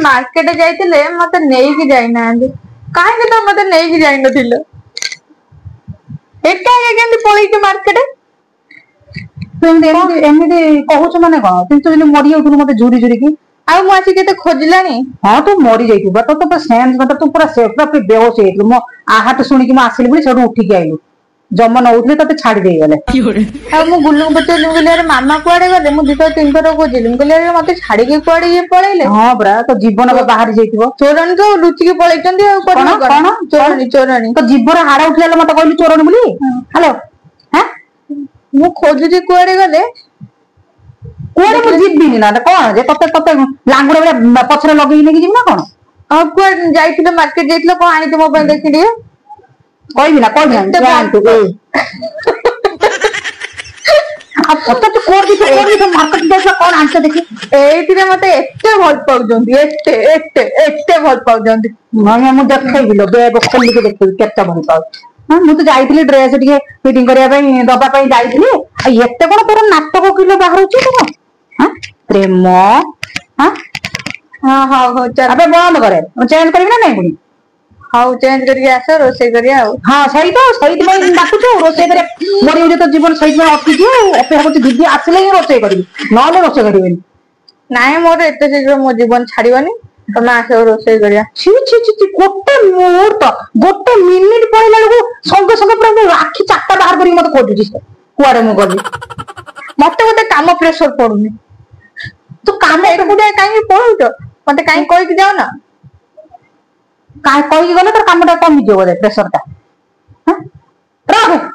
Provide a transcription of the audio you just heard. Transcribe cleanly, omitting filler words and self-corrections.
market जाइतिले मते नेइकी जाइना काहे तो मते नेइकी जाइ नथिलो एका केंदी पळी के मार्केट एमती कहूच माने कौन तुम मरी जाऊ मत झुरी झुरी की आउ मु आसी केते खोजलानी हाँ तू मरी जाइबा तो तो सेंस मतलब तू पूरा सेफ पूरा बेहोश हो मो आहट शुणी मु आसिली बोली सेठू उठिकी आइलु जम नउथले तते छाड़ी देई गले आ मु गुल्लू बचलु गले अरे मामा कुआडे गले मु दितो तीन थर खोजिलु गले अरे मते छाड़ी के कुआडे ये पळेले हां बरा तो जीवन बाहर जाइतिबो चोरन को लुचि के पळैचंदी आ कोन कोन चोरनी चोरनी तो जीवन हाड़ा उठले मते कहलु चोरन बोली हेलो हैं मु खोजुजी कुआडे गले कुआडे मु जीबिनी ना कोन जे तते तते लांगुडे बेले पछरे लगेई नेकी जिम ना कोन आ कुआडे जाइतिलो मार्केट जाइतिलो कोन आनी तुम पे देखि दिए कहबी ना जानतु अब पता तो कोर भी मार्केट जाइला कोन आंसर देखि एथिरे मते एते भल पाउजंदी एते भल पाउजंदी माने मु देखैबिलो बैग खोली के देखि केते भल पाउ हां मु तो जाइतिली ड्रेस टिके फिटिंग करिया पई दबा पई जाइतिली आ एते कोन तोर नाटक किलो बाहर होची तो हां प्रेम हां हां हां हो चल अबे बंद करे चेंज करबी ना नहीं पुनी हाउ चेंज करके आसो रोसे करिया हां सही में डाकुछ रोसे करे मोरी जे तो जीवन सही में अटकी जे अपेक्षा करती दीदी आसले ही रोसे करबी नले रोसे करबेनी नाय मोर एते शीघ्र मो जीवन छाड़ीबानी तमे आसो रोसे करिया छी छी छी गोटे मुहूर्त गोटे मिनिट पळला लगु संगे संगे पूरा राखी चाटा बाहर करी मत खोजुची कुआरे मु गली मते गोटे काम प्रेशर पडुनी तू काम एक गुडे काई पळुतो मते काई कोइ कि जाओ ना काय कही गले तर कामटा कमी जो प्रेशर टा हां राख